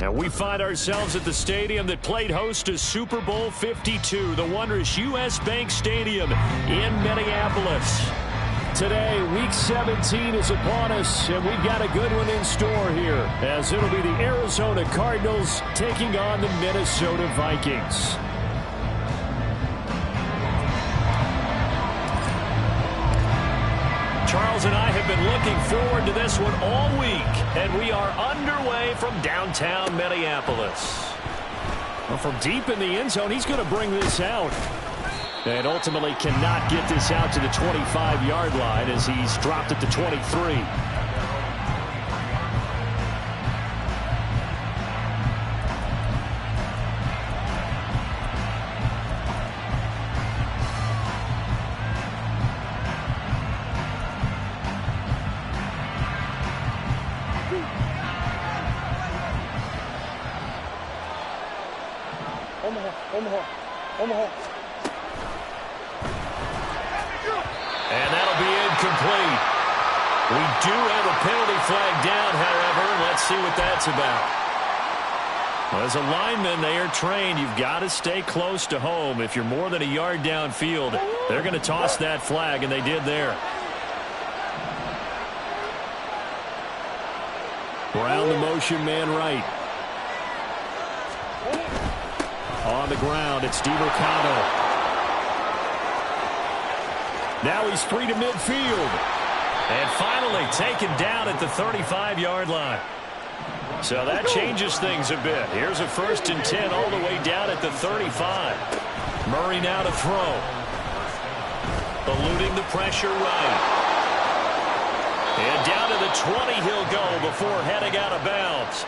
And we find ourselves at the stadium that played host to Super Bowl 52, the wondrous U.S. Bank Stadium in Minneapolis. Today, Week 17 is upon us, and we've got a good one in store here, as it'll be the Arizona Cardinals taking on the Minnesota Vikings. Charles and I have been looking forward to this one all week, and we are underway from downtown Minneapolis. Well, from deep in the end zone, he's going to bring this out. And ultimately cannot get this out to the 25-yard line as he's dropped at the 23. Omaha. And that'll be incomplete. We do have a penalty flag down, however. Let's see what that's about. Well, as a lineman, they are trained. You've got to stay close to home. If you're more than a yard downfield, they're going to toss that flag, and they did there. Brown the motion man right. On the ground, it's DiMercado. Now he's free to midfield. And finally taken down at the 35-yard line. So that changes things a bit. Here's a 1st and 10 all the way down at the 35. Murray now to throw. Eluding the pressure right. And down to the 20 he'll go before heading out of bounds.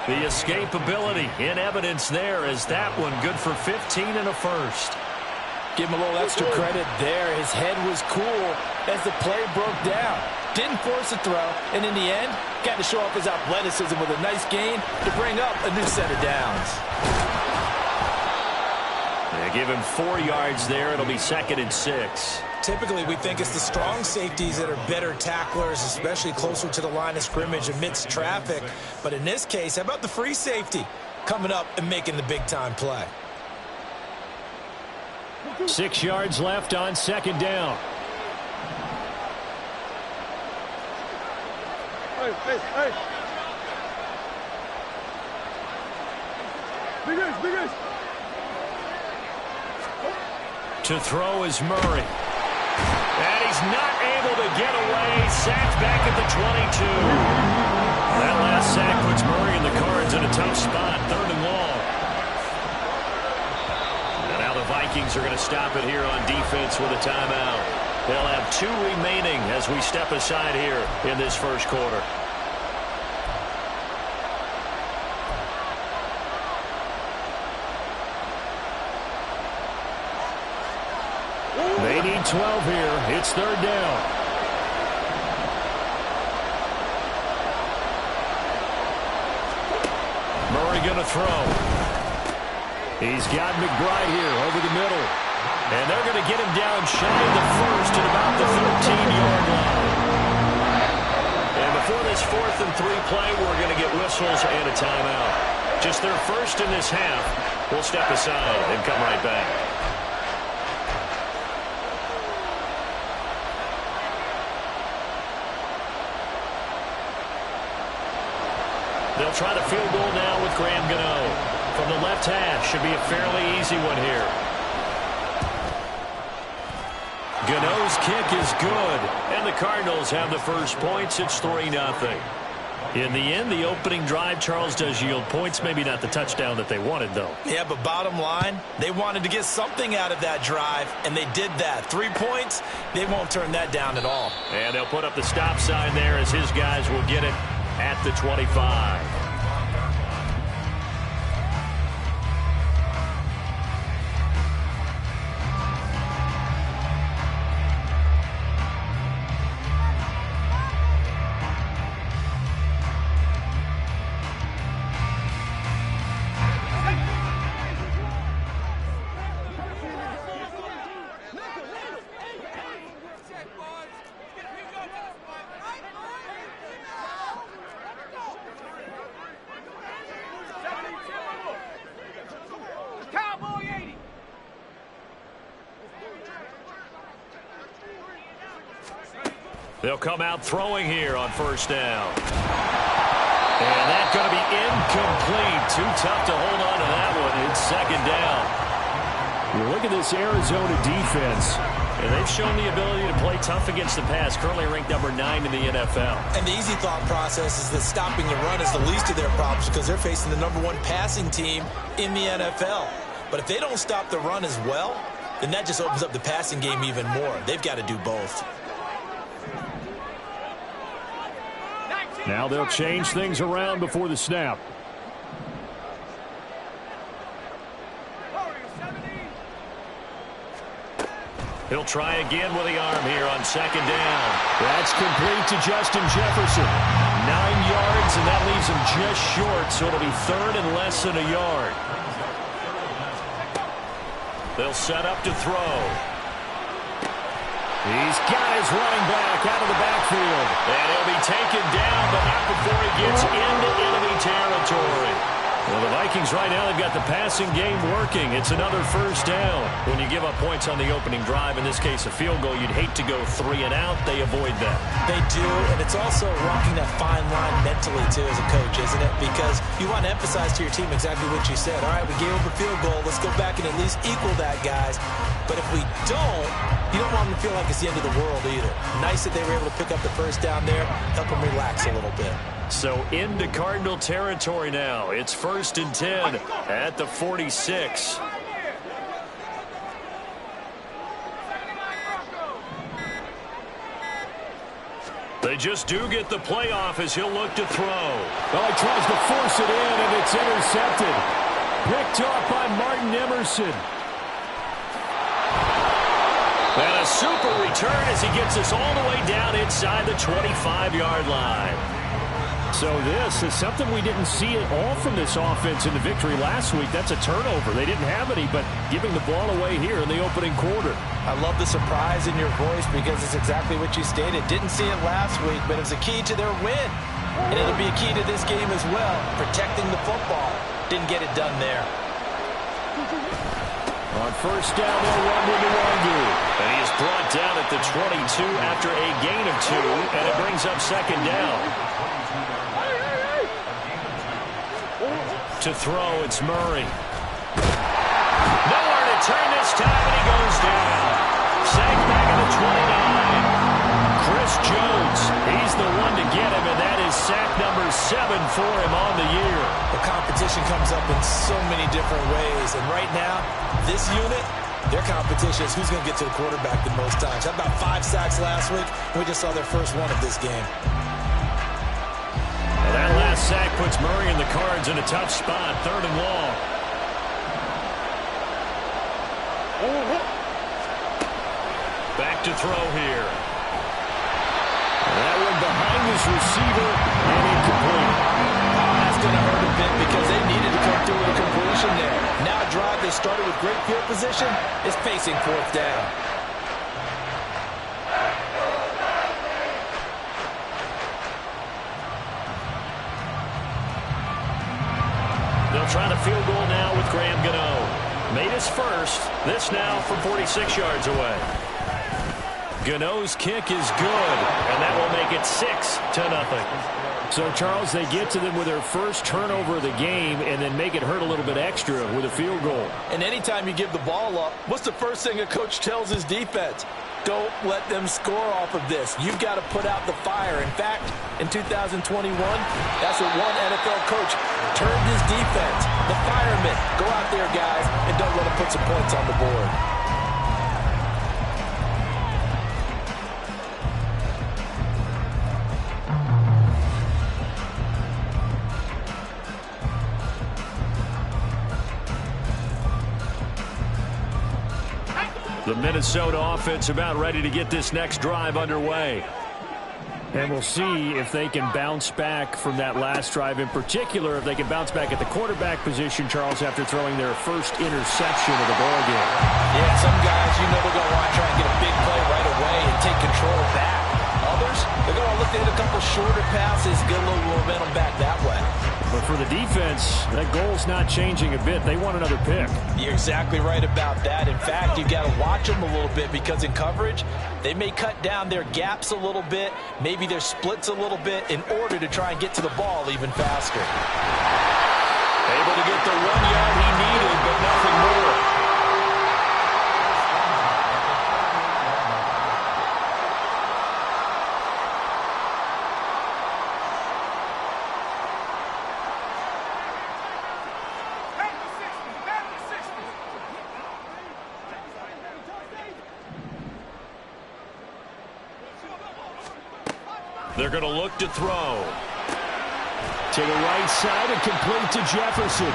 The escapability in evidence there as that one good for 15 and a first. Give him a little extra credit there. His head was cool as the play broke down. Didn't force a throw, and in the end, got to show off his athleticism with a nice gain to bring up a new set of downs. They give him 4 yards there. It'll be 2nd and 6. Typically, we think it's the strong safeties that are better tacklers, especially closer to the line of scrimmage amidst traffic. But in this case, how about the free safety coming up and making the big-time play? 6 yards left on 2nd down. Hey. Big. To throw is Murray. And he's not able to get away. Sacked back at the 22. That last sack puts Murray and the Cards in a tough spot. 3rd and long. And now the Vikings are going to stop it here on defense with a timeout. They'll have 2 remaining as we step aside here in this first quarter. They need 12 here. It's 3rd down. Murray going to throw. He's got McBride here over the middle. And they're going to get him down shy of the first at about the 13-yard line. And before this 4th and 3 play, we're going to get whistles and a timeout. Just their first in this half. We'll step aside and come right back. They'll try the field goal now with Graham Gano. From the left hash, should be a fairly easy one here. Gano's kick is good, and the Cardinals have the first points. It's 3-0. In the end, the opening drive, Charles, does yield points. Maybe not the touchdown that they wanted, though. Yeah, but bottom line, they wanted to get something out of that drive, and they did that. 3 points, they won't turn that down at all. And they'll put up the stop sign there as his guys will get it at the 25. They'll come out throwing here on first down. And that's going to be incomplete. Too tough to hold on to that one. It's second down. You look at this Arizona defense. And they've shown the ability to play tough against the pass. Currently ranked number 9 in the NFL. And the easy thought process is that stopping the run is the least of their problems because they're facing the number 1 passing team in the NFL. But if they don't stop the run as well, then that just opens up the passing game even more. They've got to do both. Now they'll change things around before the snap. He'll try again with the arm here on second down. That's complete to Justin Jefferson. 9 yards, and that leaves him just short, so it'll be third and less than a yard. They'll set up to throw. He's got his running back out of the backfield. And he'll be taken down, but not before he gets into enemy territory. Well, the Vikings right now, they've got the passing game working. It's another first down. When you give up points on the opening drive, in this case a field goal, you'd hate to go 3 and out. They avoid that. They do, and it's also walking that fine line mentally, too, as a coach, isn't it? Because you want to emphasize to your team exactly what you said. All right, we gave up a field goal. Let's go back and at least equal that, guys. But if we don't, you don't want them to feel like it's the end of the world either. Nice that they were able to pick up the first down there, help them relax a little bit. So into Cardinal territory now. It's 1st and 10 at the 46. They just do get the playoff as he'll look to throw. Well, he tries to force it in, and it's intercepted. Picked off by Martin Emerson. And a super return as he gets us all the way down inside the 25-yard line. So this is something we didn't see at all from this offense in the victory last week. That's a turnover. They didn't have any, but giving the ball away here in the opening quarter. I love the surprise in your voice because it's exactly what you stated. Didn't see it last week, but it was a key to their win. And it'll be a key to this game as well, protecting the football. Didn't get it done there. On first down, they'll run with Nwangu. And he is brought down at the 22 after a gain of 2, and it brings up second down. To throw, it's Murray. Nowhere to turn this time, and he goes down. Sacked back at the 29. Chris Jones, he's the one to get him, and that is sack number 7 for him on the year. The competition comes up in so many different ways, and right now, this unit, their competition is who's going to get to the quarterback the most times. Had about 5 sacks last week, and we just saw their first one of this game. Well, that last sack puts Murray and the Cards in a tough spot, 3rd and long. Back to throw here. That one behind his receiver and incomplete. That's going to hurt a bit because they needed to come through with a completion there. Now a drive they started with great field position is facing 4th down. They'll try the field goal now with Graham Gano. Made his first. This now from 46 yards away. Gano's kick is good, and that will make it 6-0. So, Charles, they get to them with their first turnover of the game and then make it hurt a little bit extra with a field goal. And anytime you give the ball up, what's the first thing a coach tells his defense? Don't let them score off of this. You've got to put out the fire. In fact, in 2021, that's what one NFL coach turned his defense. The firemen. Go out there, guys, and don't let them put some points on the board. The Minnesota offense about ready to get this next drive underway. And we'll see if they can bounce back from that last drive, in particular, if they can bounce back at the quarterback position, Charles, after throwing their first interception of the ballgame. Yeah, some guys, you know, they're going to want to try and get a big play right away and take control back. Others, they're going to look to hit a couple shorter passes, get a little momentum back that way. But for the defense, that goal's not changing a bit. They want another pick. You're exactly right about that. In fact, you've got to watch them a little bit because in coverage, they may cut down their gaps a little bit, maybe their splits a little bit in order to try and get to the ball even faster. Able to get the 1 yard he needed, but nothing more. They're going to look to throw. To the right side and complete to Jefferson.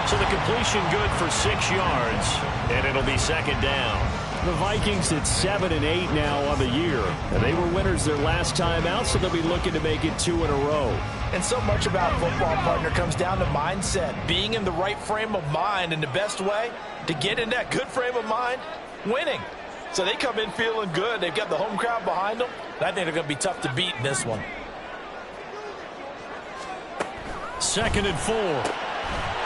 So the completion good for 6 yards, and it'll be second down. The Vikings at 7 and 8 now on the year. And they were winners their last time out, so they'll be looking to make it 2 in a row. And so much about football, partner, comes down to mindset. Being in the right frame of mind, and the best way to get in that good frame of mind, winning. So they come in feeling good. They've got the home crowd behind them. And I think they're going to be tough to beat in this one. 2nd and 4.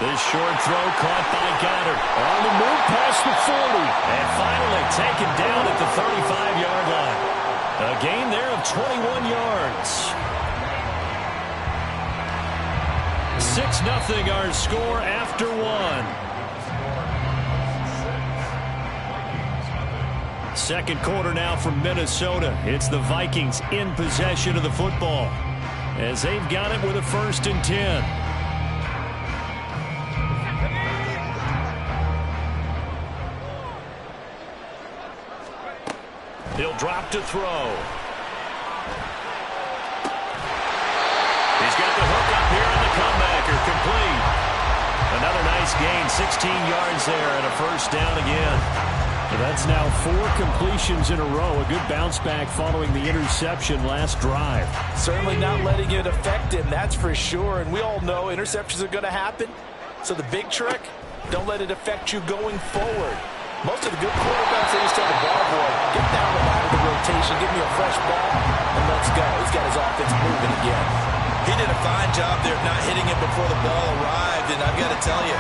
This short throw caught by Goddard. On the move past the 40. And finally taken down at the 35-yard line. A gain there of 21 yards. 6-0 our score after 1. Second quarter now from Minnesota. It's the Vikings in possession of the football as they've got it with a 1st and 10. He'll drop to throw. He's got the hook up here on the comebacker. Complete. Another nice gain. 16 yards there and a 1st down again. That's now 4 completions in a row. A good bounce back following the interception last drive. Certainly not letting it affect him, that's for sure. And we all know interceptions are going to happen. So the big trick, don't let it affect you going forward. Most of the good quarterbacks, they just tell the ball boy, get down the line of the rotation, give me a fresh ball, and let's go. He's got his offense moving again. He did a fine job there of not hitting it before the ball arrived. And I've got to tell you,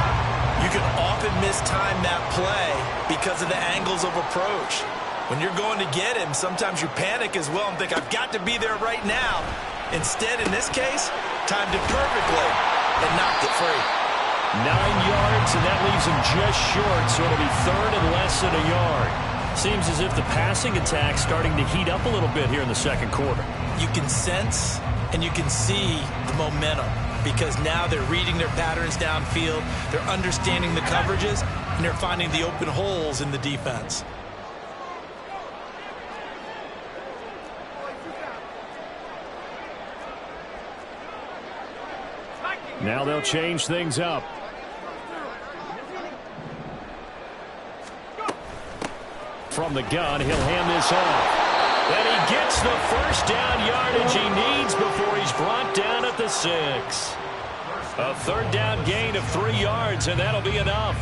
you can often mistime that play because of the angles of approach. When you're going to get him, sometimes you panic as well and think, I've got to be there right now. Instead, in this case, timed it perfectly and knocked it free. 9 yards, and that leaves him just short, so it'll be 3rd and less than a yard. Seems as if the passing attack's starting to heat up a little bit here in the second quarter. You can sense and you can see the momentum, because now they're reading their patterns downfield, they're understanding the coverages, and they're finding the open holes in the defense. Now they'll change things up. From the gun, he'll hand this off. And he gets the 1st down yardage he needs before he's brought down at the 6. A 3rd down gain of 3 yards, and that'll be enough.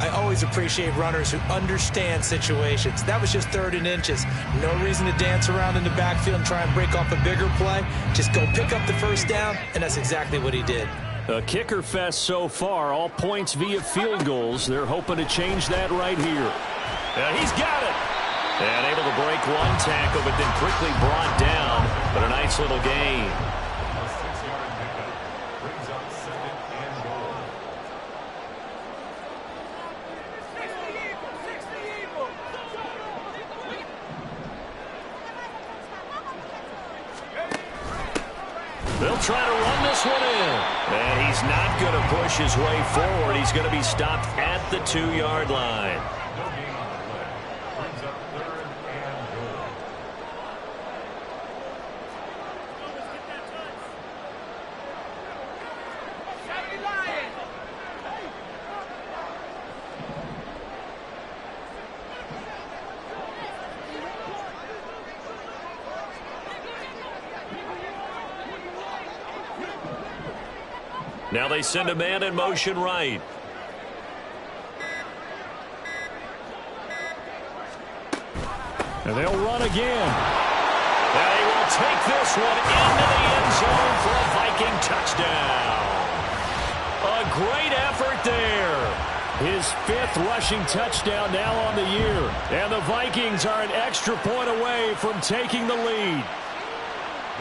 I always appreciate runners who understand situations. That was just 3rd and inches. No reason to dance around in the backfield and try and break off a bigger play. Just go pick up the 1st down, and that's exactly what he did. A kicker fest so far, all points via field goals. They're hoping to change that right here. He's got it. And able to break one tackle, but then quickly brought down. But a nice little gain. They'll try to run this one in. And he's not going to push his way forward. He's going to be stopped at the 2-yard line. Now they send a man in motion right. And they'll run again. They will take this one into the end zone for a Viking touchdown. great effort there. His 5th rushing touchdown now on the year. And the Vikings are an extra point away from taking the lead.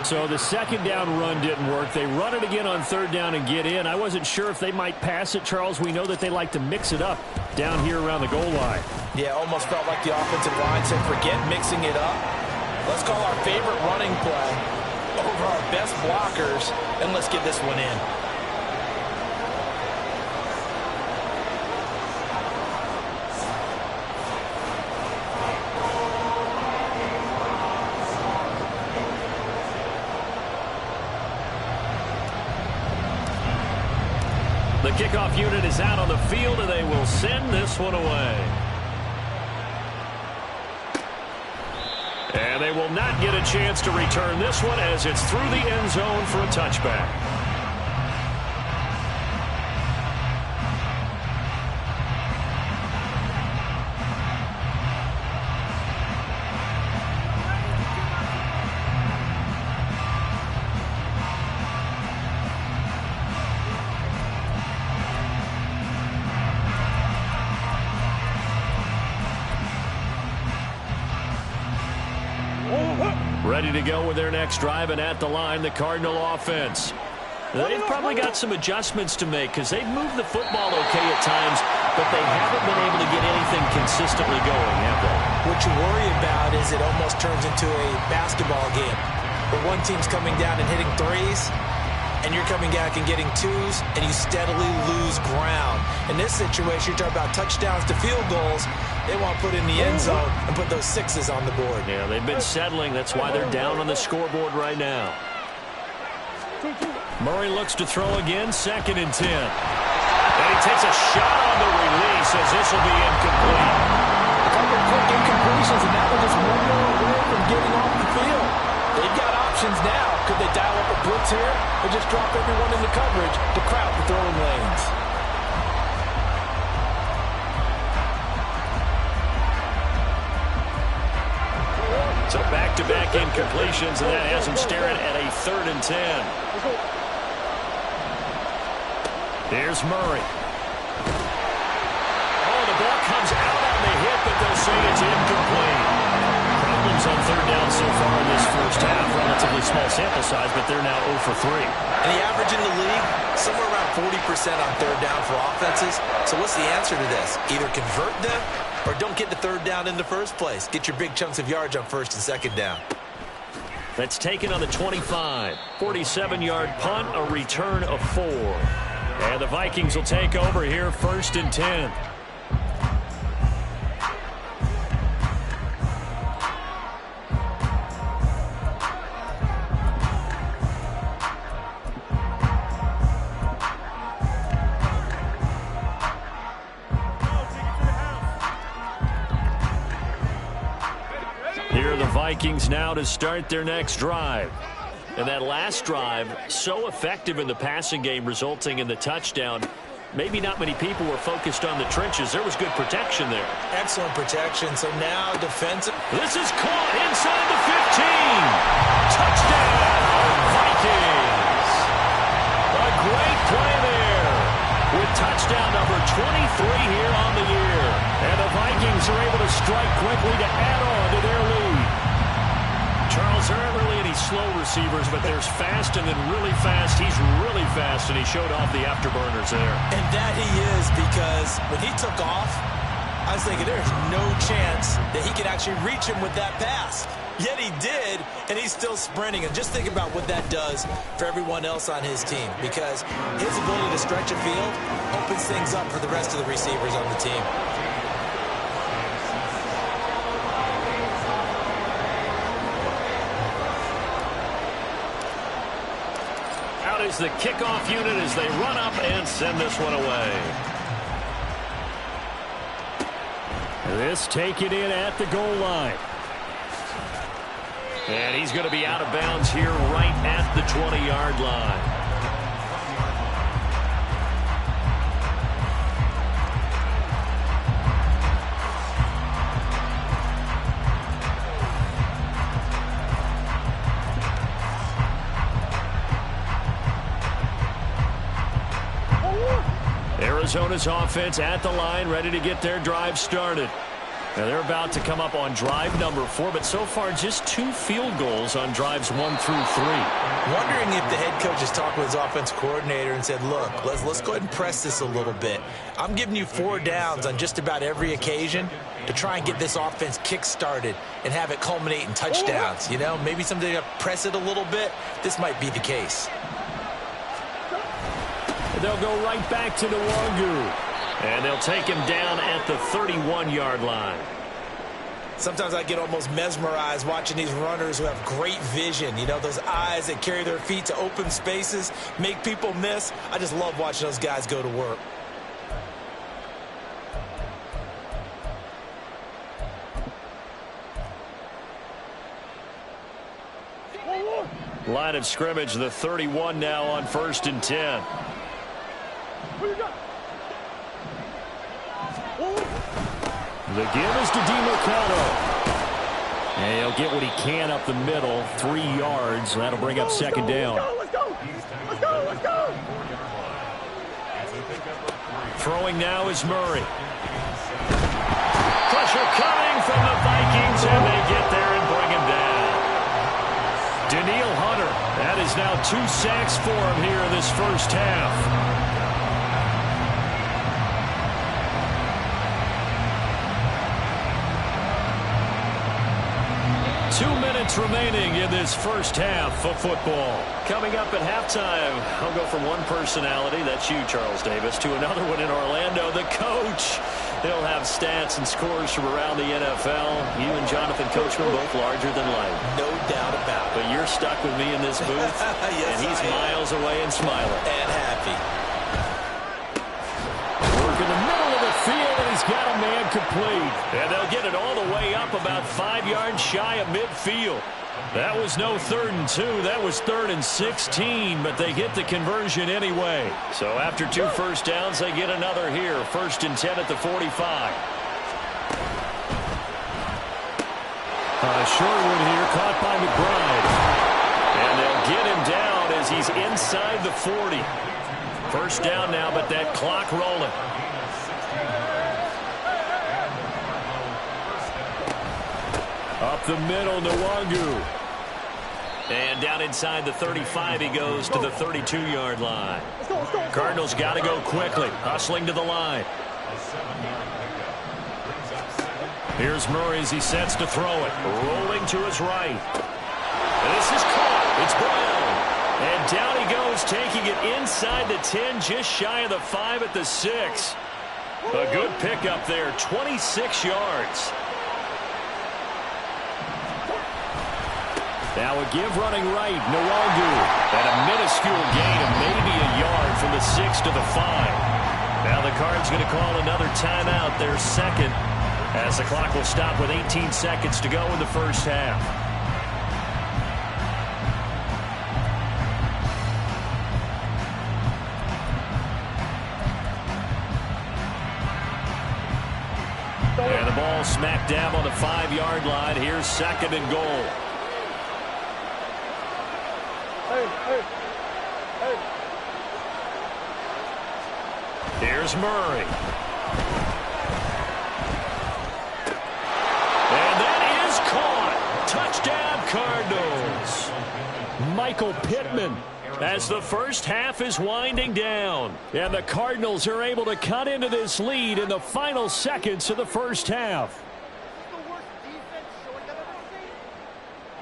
So the second down run didn't work. They run it again on 3rd down and get in. I wasn't sure if they might pass it, Charles. We know that they like to mix it up down here around the goal line. Yeah, almost felt like the offensive line said, forget mixing it up. Let's call our favorite running play over our best blockers, and let's get this one in. The kickoff unit is out on the field, and they will send this one away. And they will not get a chance to return this one as it's through the end zone for a touchback. Ready to go with their next drive, and at the line, the Cardinal offense. They've probably got some adjustments to make because they've moved the football okay at times, but they haven't been able to get anything consistently going, have they? What you worry about is it almost turns into a basketball game where one team's coming down and hitting threes, and you're coming back and getting twos, and you steadily lose ground. In this situation, you're talking about touchdowns to field goals. They want to put in the end zone and put those 6s on the board. Yeah, they've been settling. That's why they're down on the scoreboard right now. Murray looks to throw again, 2nd and 10. And he takes a shot on the release as this will be incomplete. A couple of quick incompletions, and that was just one more away from getting off the field. They've got options now. Could they dial up a blitz here or just drop everyone into coverage to crowd the throwing lanes? So back-to-back incompletions, and that has him staring at a 3rd and 10. Here's Murray. Oh, the ball comes out on the hit, but they'll say it's incomplete. Problems on 3rd down so far in this first half. Relatively small sample size, but they're now 0 for 3. And the average in the league, somewhere around 40% on 3rd down for offenses. So what's the answer to this? Either convert them or don't get the 3rd down in the first place. Get your big chunks of yards on 1st and 2nd down. That's taken on the 25. 47-yard punt, a return of 4. And the Vikings will take over here, 1st and 10. Here are the Vikings now to start their next drive. And that last drive, so effective in the passing game, resulting in the touchdown. Maybe not many people were focused on the trenches. There was good protection there. Excellent protection. So now defensive. This is caught inside the 15. Touchdown, Vikings. A great play there with touchdown number 23 here on the year. And the Vikings are able to strike quickly to add on to their lead. Charles, there aren't really any slow receivers, but there's fast and then really fast. He's really fast, and he showed off the afterburners there. And that he is, because when he took off, I was thinking there's no chance that he could actually reach him with that pass. Yet he did, and he's still sprinting. And just think about what that does for everyone else on his team, because his ability to stretch a field opens things up for the rest of the receivers on the team. Out is the kickoff unit as they run up and send this one away. This taken in at the goal line. And he's going to be out of bounds here right at the 20-yard line. Arizona's offense at the line, ready to get their drive started. Now they're about to come up on drive number 4, but so far just 2 field goals on drives 1 through 3. Wondering if the head coach has talked with his offensive coordinator and said, look, let's go ahead and press this a little bit. I'm giving you 4 downs on just about every occasion to try and get this offense kick-started and have it culminate in touchdowns. You know, maybe something to press it a little bit. This might be the case. They'll go right back to Nwangu. And they'll take him down at the 31-yard line. Sometimes I get almost mesmerized watching these runners who have great vision. You know, those eyes that carry their feet to open spaces, make people miss. I just love watching those guys go to work. Line of scrimmage, the 31 now on 1st and 10. The give is to DeMarcano. And he'll get what he can up the middle, 3 yards. That'll bring up 2nd down. Let's go. Throwing now is Murray. Pressure coming from the Vikings, and they get there and bring him down. Daniil Hunter, that is now 2 sacks for him here in this first half. 2 minutes remaining in this first half of football. Coming up at halftime, I'll go from one personality, that's you, Charles Davis, to another one in Orlando, the coach. He'll have stats and scores from around the NFL. You and Jonathan Coachman both larger than life. No doubt about it. But you're stuck with me in this booth, yes, and he's miles away and smiling. And happy. Work in the middle of the field, and he's got a man complete. And they'll get it all the way up about 5 yards shy of midfield. That was no 3rd and 2. That was 3rd and 16, but they get the conversion anyway. So after 2 first downs, they get another here. 1st and 10 at the 45. Sherwood here, caught by McBride. And they'll get him down as he's inside the 40. 1st down now, but that clock rolling. Up the middle, Nwangu. And down inside the 35, he goes to the 32-yard line. Cardinals got to go quickly, hustling to the line. Here's Murray as he sets to throw it. Rolling to his right. And this is caught. It's Brown. And down he goes, taking it inside the 10, just shy of the 5 at the 6. A good pickup there, 26 yards. Now a give running right, Nwangu. And a minuscule gain of maybe a yard from the 6 to the 5. Now the Cards going to call another timeout, their 2nd, as the clock will stop with 18 seconds to go in the first half. And the ball smack dab on the 5-yard line. Here's 2nd and goal. Here's Murray. And that is caught. Touchdown, Cardinals. Michael Pittman as the first half is winding down. And the Cardinals are able to cut into this lead in the final seconds of the first half.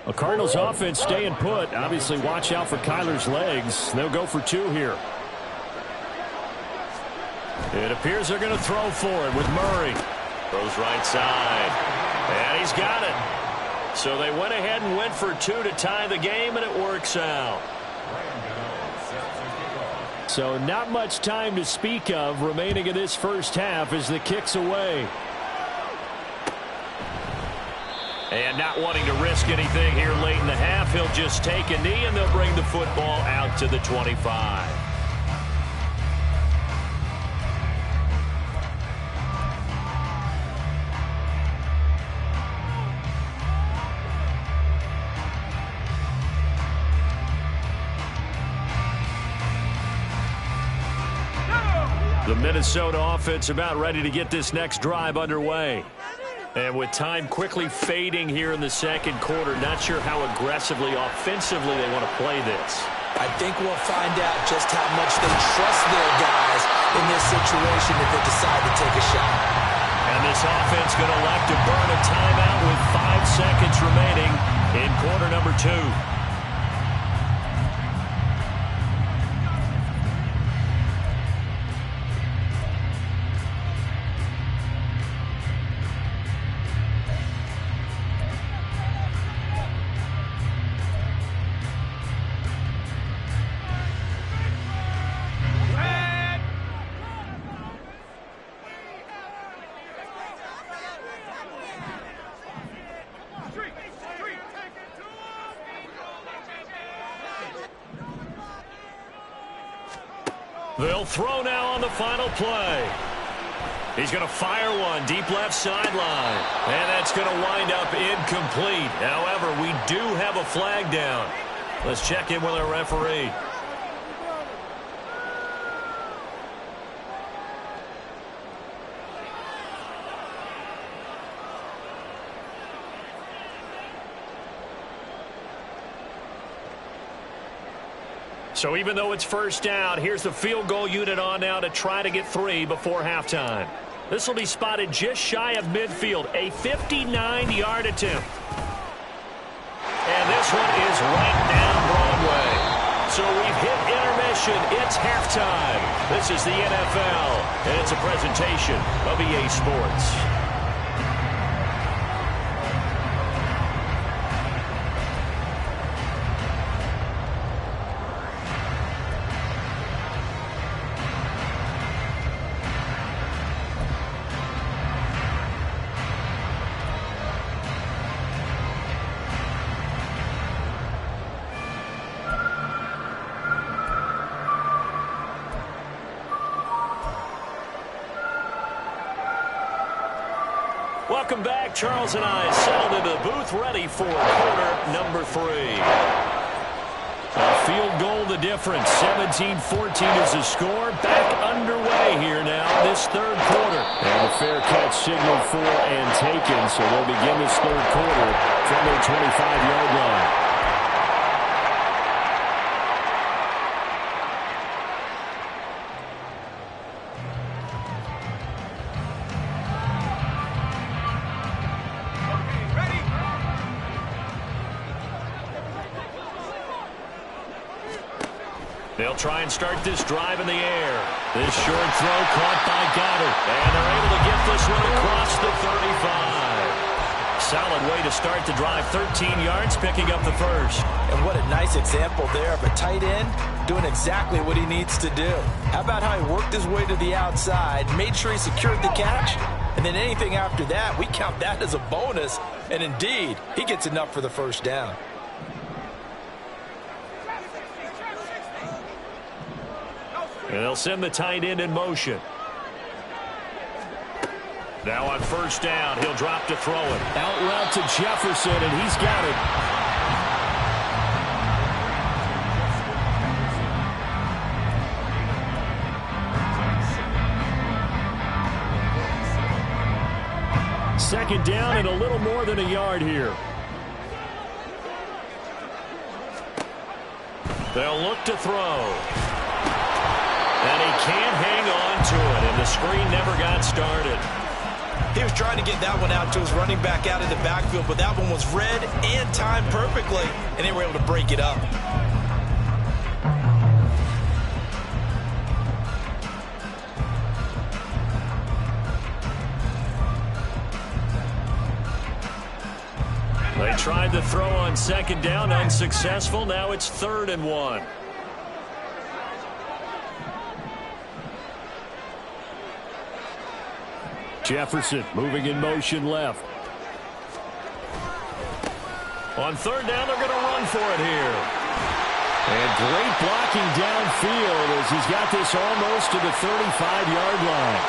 A Cardinals offense staying put. Obviously, watch out for Kyler's legs. They'll go for 2 here. It appears they're going to throw for it with Murray. Throws right side. And he's got it. So they went ahead and went for 2 to tie the game, and it works out. So not much time to speak of remaining in this first half as the kick's away. And not wanting to risk anything here late in the half, he'll just take a knee, and they'll bring the football out to the 25. The Minnesota offense about ready to get this next drive underway. And with time quickly fading here in the second quarter, not sure how aggressively, offensively they want to play this. I think we'll find out just how much they trust their guys in this situation if they decide to take a shot. And this offense going to elect to burn a timeout with 5 seconds remaining in quarter number 2. They'll throw now on the final play. He's going to fire one deep left sideline. And that's going to wind up incomplete. However, we do have a flag down. Let's check in with our referee. So even though it's first down, here's the field goal unit on now to try to get 3 before halftime. This will be spotted just shy of midfield, a 59-yard attempt. And this one is right down Broadway. So we've hit intermission. It's halftime. This is the NFL, and it's a presentation of EA Sports. Welcome back. Charles and I settled into the booth ready for quarter number 3. A field goal the difference. 17-14 is the score. Back underway here now this third quarter. And a fair catch signaled for and taken, so they'll begin this third quarter from their 25-yard line. They'll try and start this drive in the air. This short throw caught by Goddard. And they're able to get this one across the 35. Solid way to start the drive. 13 yards, picking up the first. And what a nice example there of a tight end doing exactly what he needs to do. How about how he worked his way to the outside, made sure he secured the catch, and then anything after that, we count that as a bonus. And indeed, he gets enough for the first down. And they'll send the tight end in motion. Now on first down, he'll drop to throw it. Out route to Jefferson, and he's got it. Second down and a little more than a yard here. They'll look to throw. And he can't hang on to it, and the screen never got started. He was trying to get that one out to his running back out in the backfield, but that one was read and timed perfectly, and they were able to break it up. They tried to throw on second down, unsuccessful. Now it's 3rd and 1. Jefferson moving in motion left. On third down, they're going to run for it here. And great blocking downfield as he's got this almost to the 35-yard line.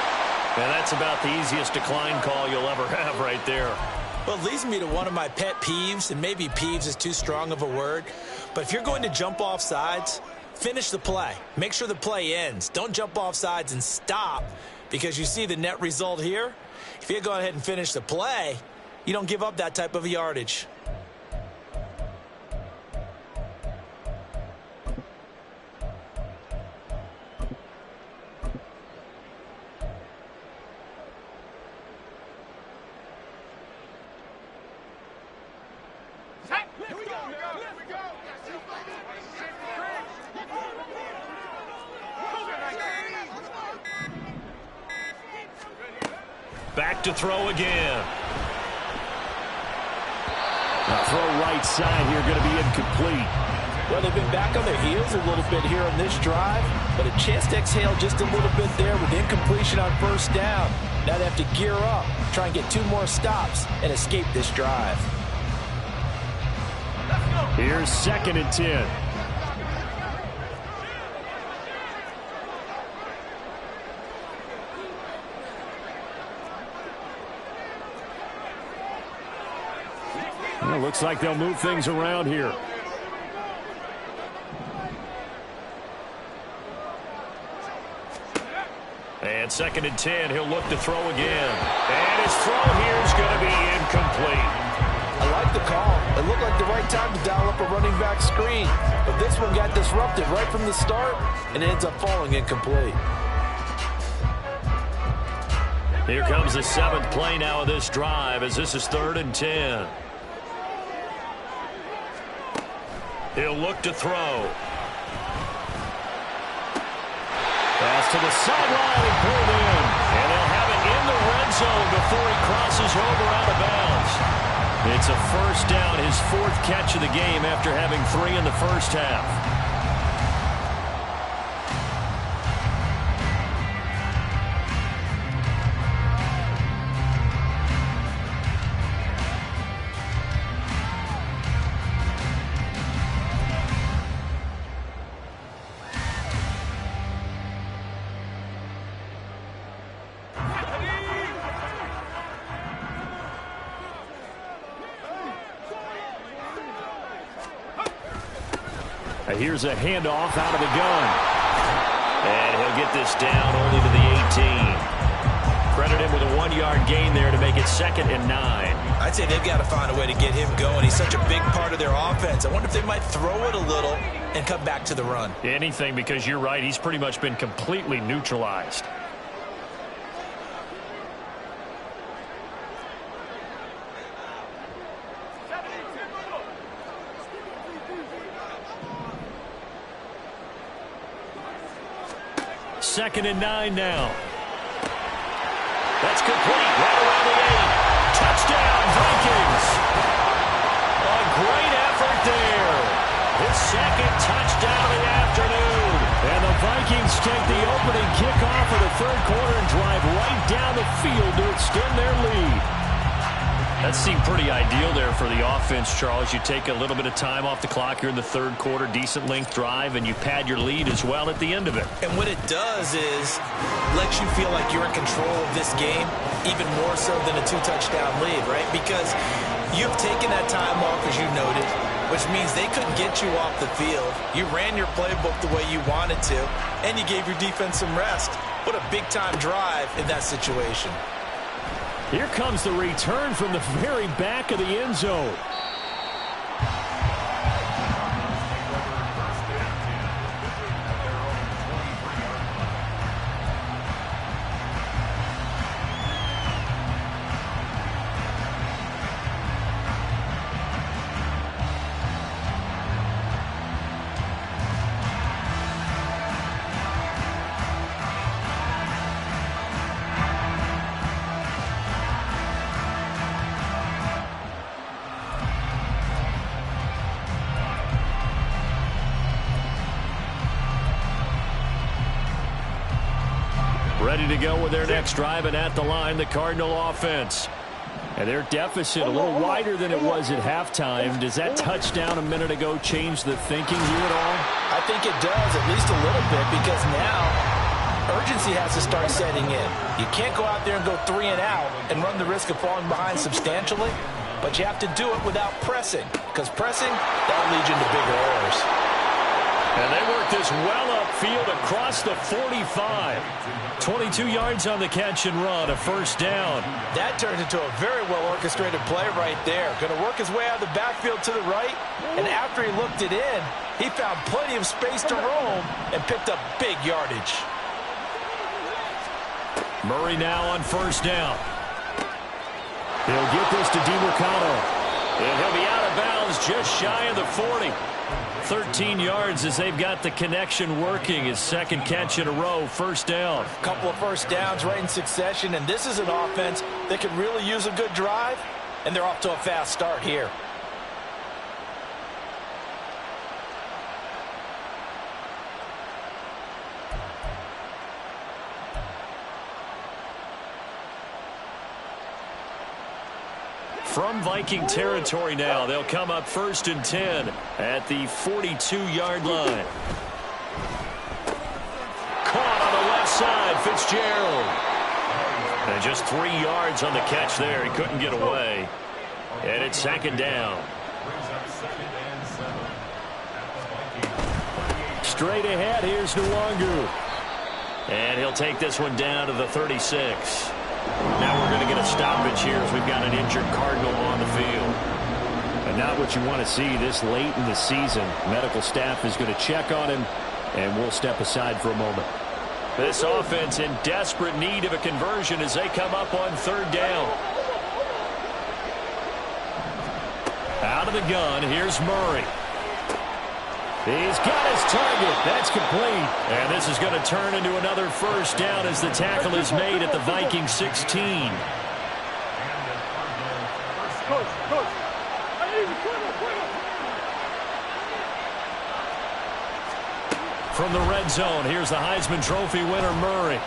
And that's about the easiest decline call you'll ever have right there. Well, it leads me to one of my pet peeves, and maybe peeves is too strong of a word, but if you're going to jump off sides, Finish the play. Make sure the play ends. Don't jump off sides and stop, because you see the net result here. If you go ahead and finish the play, you don't give up that type of yardage. Back to throw again. The throw right side here going to be incomplete. Well, they've been back on their heels a little bit here on this drive, but a chance to exhale just a little bit there with incompletion on first down. Now they have to gear up, try and get 2 more stops, and escape this drive. Here's 2nd and 10. Well, looks like they'll move things around here. And 2nd and 10, he'll look to throw again. And his throw here is going to be incomplete. I like the call. It looked like the right time to dial up a running back screen, but this one got disrupted right from the start and ends up falling incomplete. Here comes the 7th play now of this drive, as this is 3rd and 10. He'll look to throw. Pass to the sideline and pulled in. And they'll have it in the red zone before he crosses over out of bounds. It's a first down, his 4th catch of the game after having 3 in the first half. Here's a handoff out of the gun. And he'll get this down only to the 18. Credit him with a 1-yard gain there to make it 2nd and 9. I'd say they've got to find a way to get him going. He's such a big part of their offense. I wonder if they might throw it a little and come back to the run. Anything, because you're right. He's pretty much been completely neutralized. Second and 9 now. That's complete. Right around the 8. Touchdown, Vikings. A great effort there. His 2nd touchdown of the afternoon. And the Vikings take the opening kickoff of the 3rd quarter and drive right down the field to extend their lead. That seemed pretty ideal there for the offense, Charles. You take a little bit of time off the clock here in the 3rd quarter, decent length drive, and you pad your lead as well at the end of it. And what it does is lets you feel like you're in control of this game, even more so than a 2-touchdown lead, right? Because you've taken that time off, as you noted, which means they couldn't get you off the field. You ran your playbook the way you wanted to, and you gave your defense some rest. What a big-time drive in that situation. Here comes the return from the very back of the end zone. Ready to go with their next drive, and at the line, the Cardinal offense. And their deficit a little wider than it was at halftime. Does that touchdown a minute ago change the thinking here at all? I think it does, at least a little bit, because now urgency has to start setting in. You can't go out there and go 3 and out and run the risk of falling behind substantially, but you have to do it without pressing, because pressing, that'll lead you into bigger errors. And they work this well upfield across the 45. 22 yards on the catch and run, a first down. That turned into a very well-orchestrated play right there. Going to work his way out of the backfield to the right, and after he looked it in, he found plenty of space to roam and picked up big yardage. Murray now on first down. He'll get this to DiMercado. And he'll be out of bounds just shy of the 40. 13 yards as they've got the connection working. His second catch in a row, first down. A couple of first downs right in succession, and this is an offense that could really use a good drive, and they're off to a fast start here. From Viking territory now, they'll come up 1st and 10 at the 42-yard line. Caught on the left side, Fitzgerald. And just 3 yards on the catch there. He couldn't get away. And it's second down. Straight ahead, here's Nwangu. And he'll take this one down to the 36. Now we're going to get a stoppage here as we've got an injured Cardinal on the field. And not what you want to see this late in the season. Medical staff is going to check on him, and we'll step aside for a moment. This offense in desperate need of a conversion as they come up on third down. Out of the gun, here's Murray. He's got his target. That's complete. And this is going to turn into another first down as the tackle is made at the Viking 16. From the red zone, here's the Heisman Trophy winner, Murray.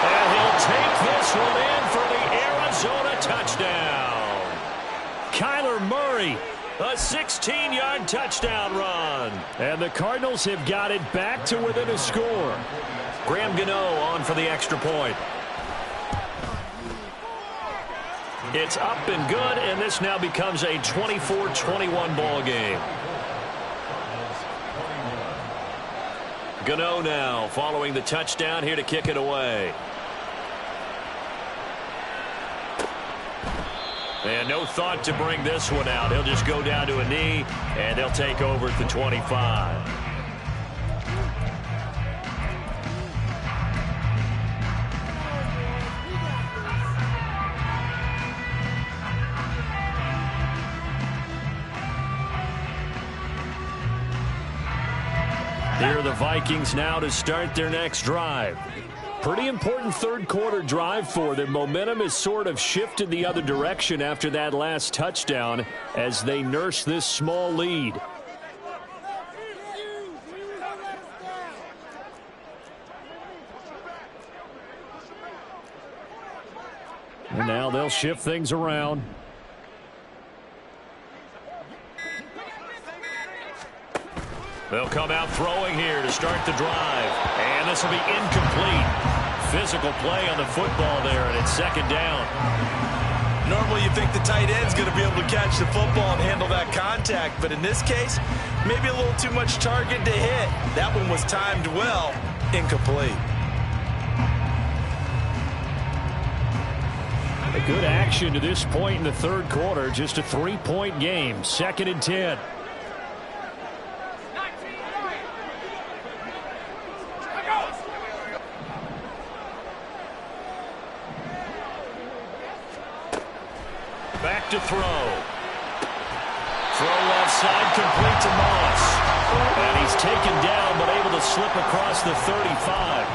And he'll take this one in for the Arizona touchdown. Kyler Murray. A 16-yard touchdown run. And the Cardinals have got it back to within a score. Graham Gano on for the extra point. It's up and good, and this now becomes a 24-21 ball game. Gano now following the touchdown here to kick it away. And no thought to bring this one out. He'll just go down to a knee, and they'll take over at the 25. Here are the Vikings now to start their next drive. Pretty important third quarter drive for them. Momentum has sort of shifted the other direction after that last touchdown as they nurse this small lead. And now they'll shift things around. They'll come out throwing here to start the drive. And this will be incomplete. Physical play on the football there, and it's second down. Normally you think the tight end's going to be able to catch the football and handle that contact, but in this case, maybe a little too much target to hit. That one was timed well, incomplete. A good action to this point in the third quarter, just a 3-point game, 2nd and 10. Back to throw. Throw left side, complete to Moss. And he's taken down, but able to slip across the 35.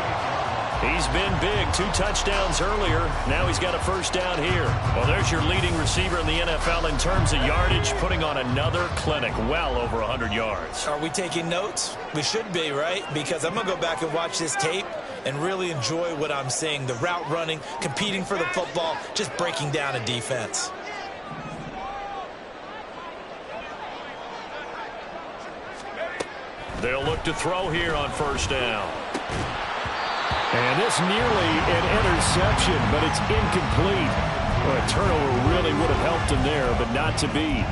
He's been big. 2 touchdowns earlier. Now he's got a first down here. Well, there's your leading receiver in the NFL in terms of yardage, putting on another clinic, well over 100 yards. Are we taking notes? We should be, right? Because I'm going to go back and watch this tape and really enjoy what I'm seeing. The route running, competing for the football, just breaking down a defense. They'll look to throw here on first down. And this nearly an interception, but it's incomplete. Well, a turnover really would have helped him there, but not to be.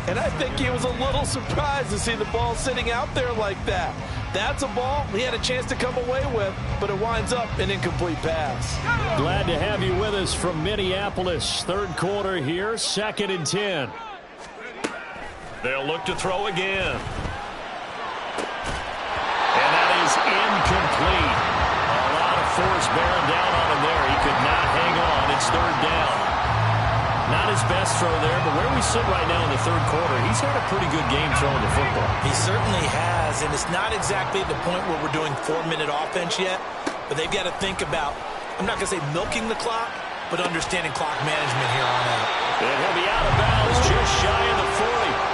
And I think he was a little surprised to see the ball sitting out there like that. That's a ball he had a chance to come away with, but it winds up an incomplete pass. Glad to have you with us from Minneapolis. Third quarter here, 2nd and 10. They'll look to throw again. And that is incomplete. A lot of force bearing down on him there. He could not hang on. It's 3rd down. Not his best throw there, but where we sit right now in the 3rd quarter, he's had a pretty good game throwing the football. He certainly has, and it's not exactly the point where we're doing 4-minute offense yet, but they've got to think about, I'm not going to say milking the clock, but understanding clock management here on out. And he'll be out of bounds just shy of the 40.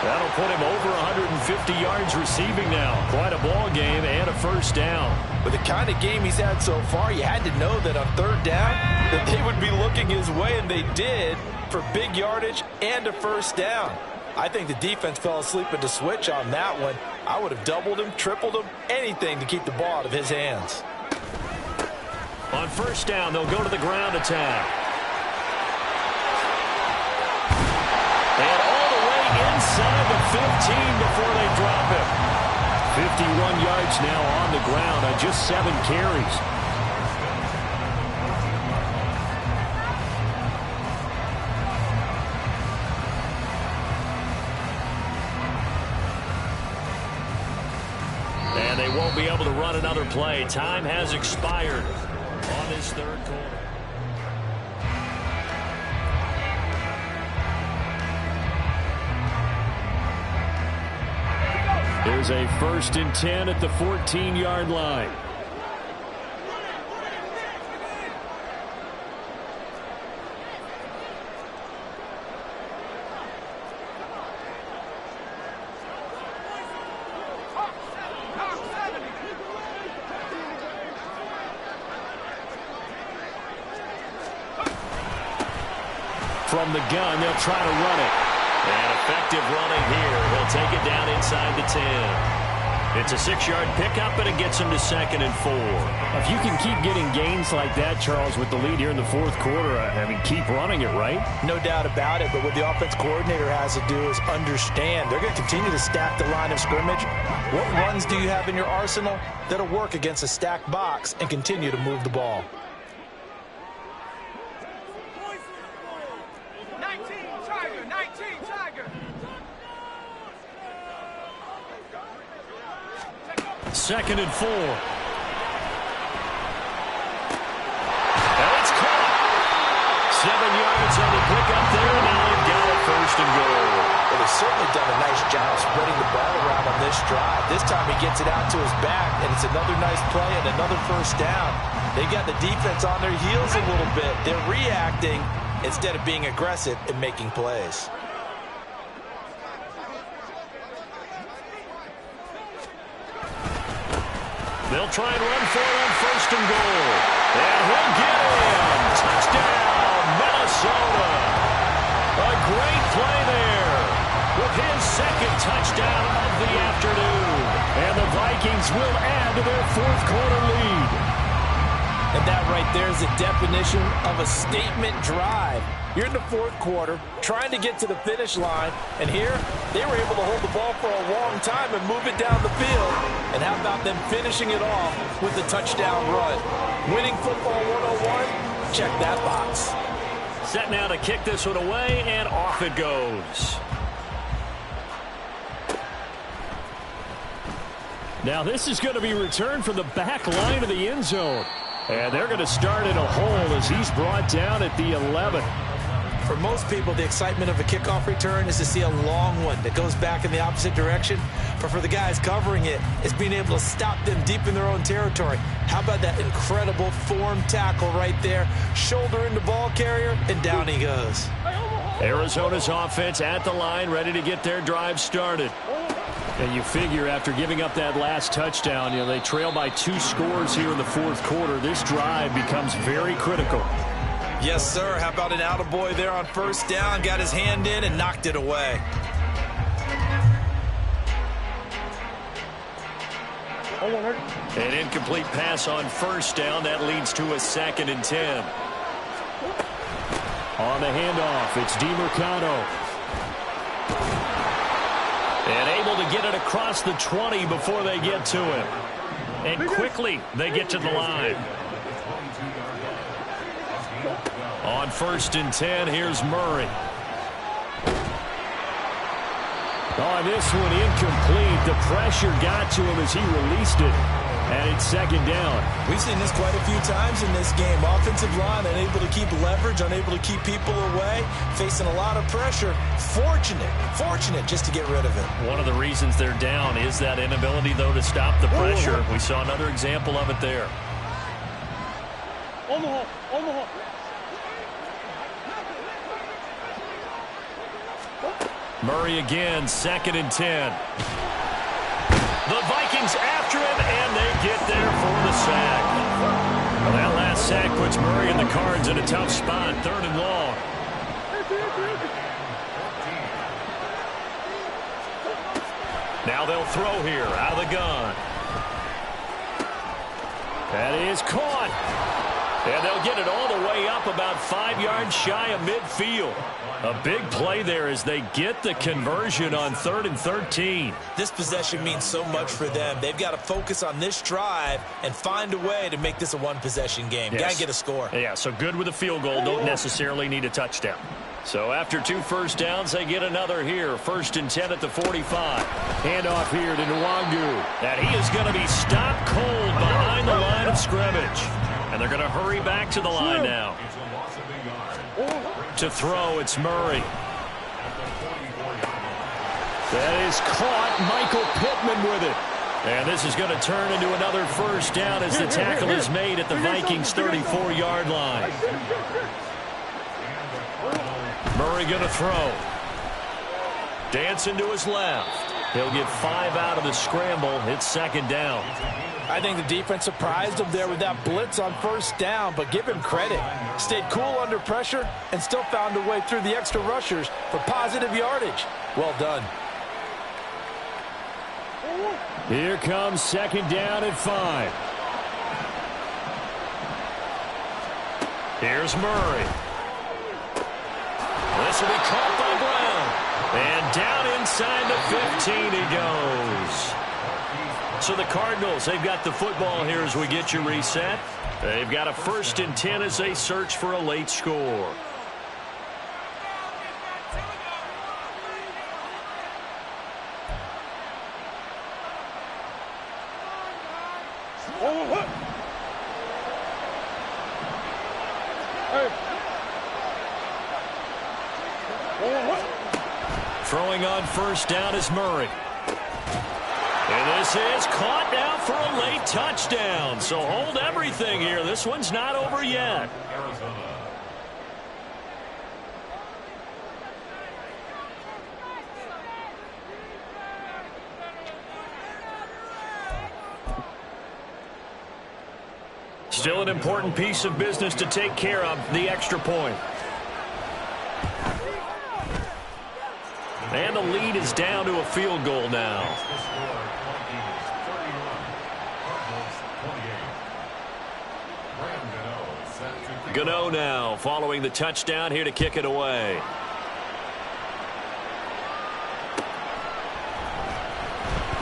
That'll put him over 150 yards receiving now. Quite a ball game and a 1st down. With the kind of game he's had so far, you had to know that on 3rd down that they would be looking his way, and they did, for big yardage and a 1st down. I think the defense fell asleep at the switch on that one. I would have doubled him, tripled him, anything to keep the ball out of his hands. On 1st down, they'll go to the ground attack. And all the way inside the 15 before they drop him. 51 yards now on the ground on just 7 carries. And they won't be able to run another play. Time has expired on this 3rd quarter. There's a 1st and 10 at the 14-yard line. From the gun, they'll try to run it. And effective running here. He'll take it down inside the 10. It's a 6-yard pickup, and it gets him to 2nd and 4. If you can keep getting gains like that, Charles, with the lead here in the 4th quarter, I mean, keep running it, right? No doubt about it, but what the offense coordinator has to do is understand they're going to continue to stack the line of scrimmage. What runs do you have in your arsenal that'll work against a stacked box and continue to move the ball? 2nd and 4. And it's caught. 7 yards on the pickup there. Now they've got it 1st and goal. Well, they've certainly done a nice job spreading the ball around on this drive. This time he gets it out to his back, and it's another nice play and another 1st down. They got the defense on their heels a little bit. They're reacting instead of being aggressive and making plays. They'll try and run for it on 1st and goal. And he'll get in. Touchdown, Minnesota. A great play there with his 2nd touchdown of the afternoon. And the Vikings will add to their 4th quarter lead. And that right there is the definition of a statement drive. You're in the 4th quarter, trying to get to the finish line, and here they were able to hold the ball for a long time and move it down the field. And how about them finishing it off with the touchdown run? Winning football 101, check that box. Set now to kick this one away, and off it goes. Now this is going to be returned from the back line of the end zone. And they're going to start in a hole as he's brought down at the 11. For most people, the excitement of a kickoff return is to see a long one that goes back in the opposite direction. But for the guys covering it, it's being able to stop them deep in their own territory. How about that incredible form tackle right there? Shoulder in the ball carrier, and down he goes. Arizona's offense at the line, ready to get their drive started. And you figure after giving up that last touchdown, they trail by 2 scores here in the 4th quarter. This drive becomes very critical. Yes, sir. How about an attaboy there on 1st down? Got his hand in and knocked it away. An incomplete pass on 1st down. That leads to a 2nd and 10. On the handoff, it's DiMercado. And able to get it across the 20 before they get to him. And quickly they get to the line. On 1st and 10, here's Murray. On this one, incomplete. The pressure got to him as he released it. And it's 2nd down. We've seen this quite a few times in this game. Offensive line unable to keep leverage, unable to keep people away, facing a lot of pressure. Fortunate just to get rid of it. One of the reasons they're down is that inability, though, to stop the pressure. We saw another example of it there. Murray again, 2nd and 10. The Vikings after him, and they get there for the sack. Well, that last sack puts Murray and the Cards in a tough spot, 3rd and long. Now they'll throw here out of the gun. That is caught. And they'll get it all the way up about 5 yards shy of midfield. A big play there as they get the conversion on 3rd and 13. This possession means so much for them. They've got to focus on this drive and find a way to make this a one-possession game. Yes. Got to get a score. Yeah, so good with a field goal. Don't necessarily need a touchdown. So after 2 first downs, they get another here. 1st and 10 at the 45. Handoff here to Nwangu. And he is going to be stopped cold behind the line of scrimmage. And they're going to hurry back to the line now. To throw, it's Murray. That is caught. Michael Pittman with it. And this is going to turn into another first down as the tackle is made at the Vikings' 34-yard line. Murray going to throw. Dancing to his left. He'll get 5 out of the scramble. It's 2nd down. I think the defense surprised him there with that blitz on 1st down, but give him credit. Stayed cool under pressure and still found a way through the extra rushers for positive yardage. Well done. Here comes 2nd down at 5. Here's Murray. This will be caught by Brown. And down inside the 15 he goes. So the Cardinals, they've got the football here as we get you reset. They've got a 1st and 10 as they search for a late score. Throwing on 1st down is Murray. And this is caught now for a late touchdown. So hold everything here. This one's not over yet. Still an important piece of business to take care of, the extra point. And the lead is down to a field goal now. Gano now following the touchdown here to kick it away.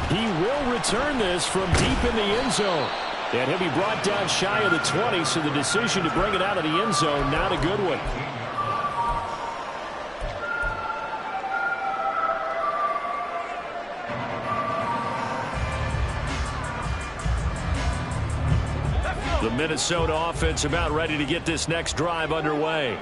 He will return this from deep in the end zone. And he'll be brought down shy of the 20, so the decision to bring it out of the end zone, not a good one. The Minnesota offense about ready to get this next drive underway.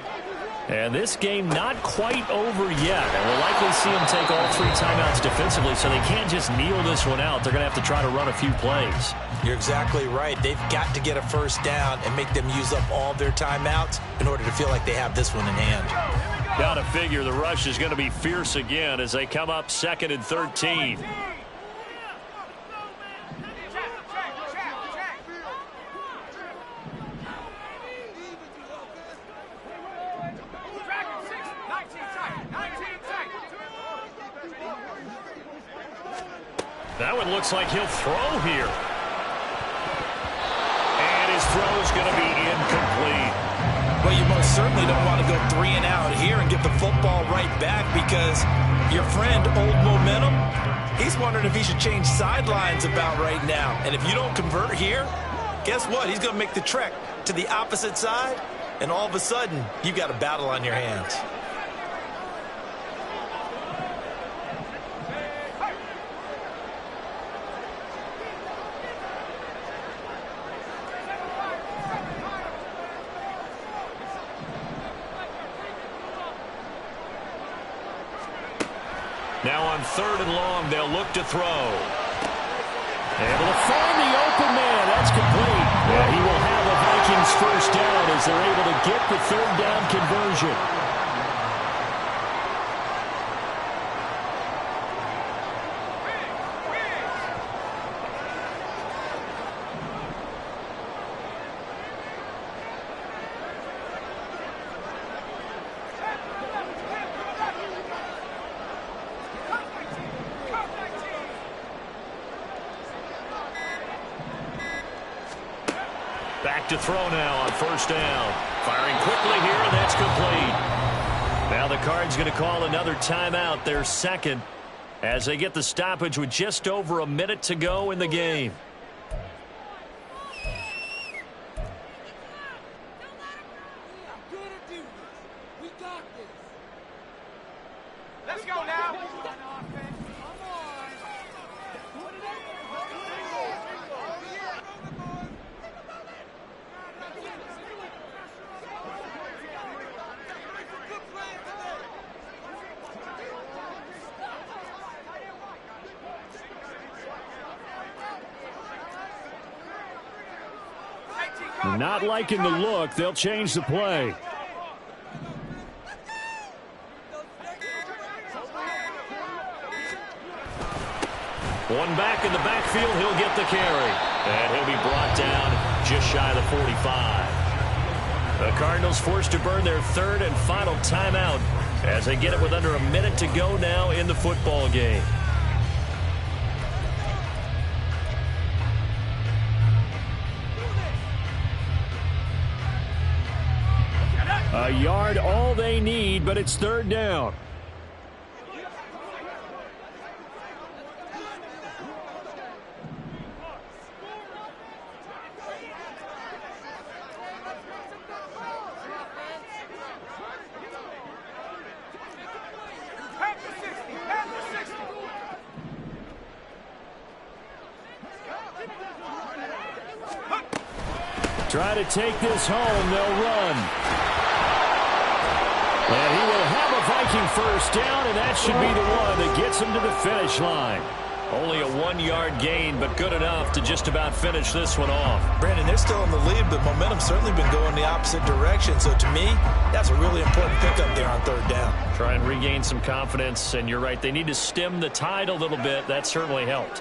And this game not quite over yet. And we'll likely see them take all 3 timeouts defensively, so they can't just kneel this one out. They're going to have to try to run a few plays. You're exactly right. They've got to get a 1st down and make them use up all their timeouts in order to feel like they have this one in hand. Got to figure the rush is going to be fierce again as they come up 2nd and 13. That one looks like he'll throw here. And his throw is going to be incomplete. Well, you most certainly don't want to go 3 and out here and get the football right back, because your friend, old momentum, He's wondering if he should change sidelines about right now. And if you don't convert here, guess what? He's going to make the trek to the opposite side, and all of a sudden, you've got a battle on your hands. Now on 3rd and long, they'll look to throw. Able to find the open man. That's complete. Yeah, he will have the Vikings first down as they're able to get the 3rd down conversion. Back to throw now on 1st down. Firing quickly here, and that's complete. Now the Cards going to call another timeout, their 2nd, as they get the stoppage with just over a minute to go in the game. Let's go now. Not liking the look. They'll change the play. One back in the backfield. He'll get the carry. And he'll be brought down just shy of the 45. The Cardinals forced to burn their 3rd and final timeout as they get it with under a minute to go now in the football game. A yard, all they need, but it's 3rd down. Try to take this home. They'll run. And he will have a Viking first down, and that should be the one that gets him to the finish line. Only a 1-yard gain, but good enough to just about finish this one off. Brandon, they're still in the lead, but momentum's certainly been going the opposite direction. So to me, that's a really important pickup there on 3rd down. Try and regain some confidence, and you're right. They need to stem the tide a little bit. That certainly helped.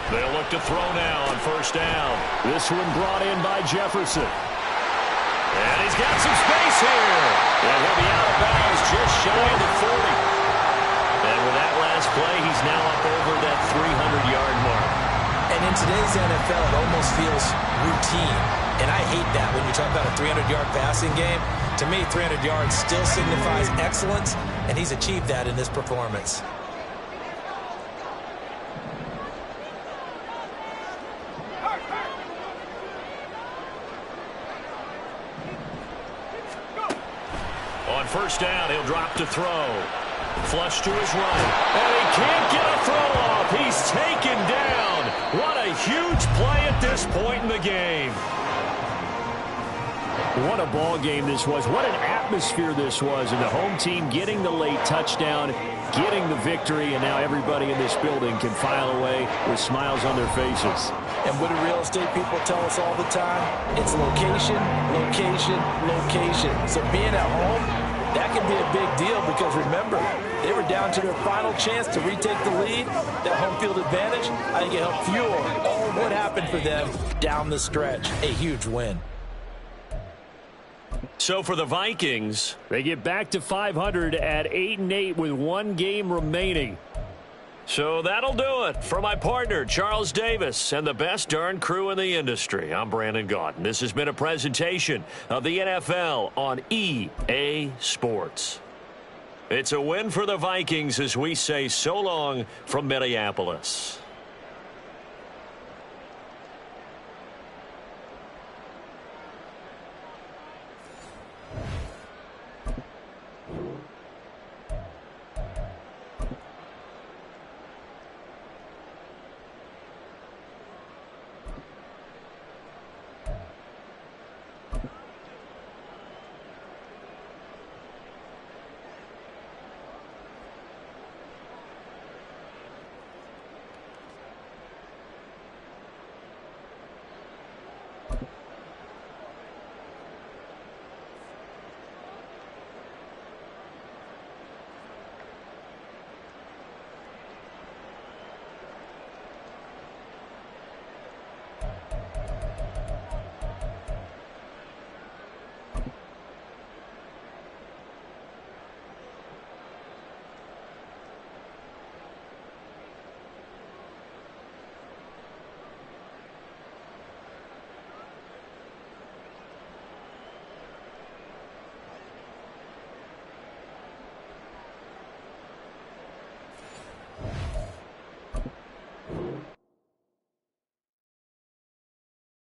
They'll look to throw now on 1st down. This one brought in by Jefferson. And he's got some space here. And he'll be out of bounds just shy of the 40. And with that last play, he's now up over that 300-yard mark. And in today's NFL, it almost feels routine. And I hate that when you talk about a 300-yard passing game. To me, 300 yards still signifies excellence, and he's achieved that in this performance. On 1st down, he'll drop to throw. Flush to his right. And he can't get a throw off. He's taken down. What a huge play at this point in the game. What a ball game this was. What an atmosphere this was. And the home team getting the late touchdown, getting the victory, and now everybody in this building can file away with smiles on their faces. And what do real estate people tell us all the time? It's location, location, location. So being at home, that can be a big deal because, remember, they were down to their final chance to retake the lead. That home field advantage, I think it helped fuel all what happened for them down the stretch. A huge win. So for the Vikings, they get back to 500 at 8-8 with 1 game remaining. So that'll do it. For my partner, Charles Davis, and the best darn crew in the industry, I'm Brandon Gaudin. This has been a presentation of the NFL on EA Sports. It's a win for the Vikings as we say so long from Minneapolis.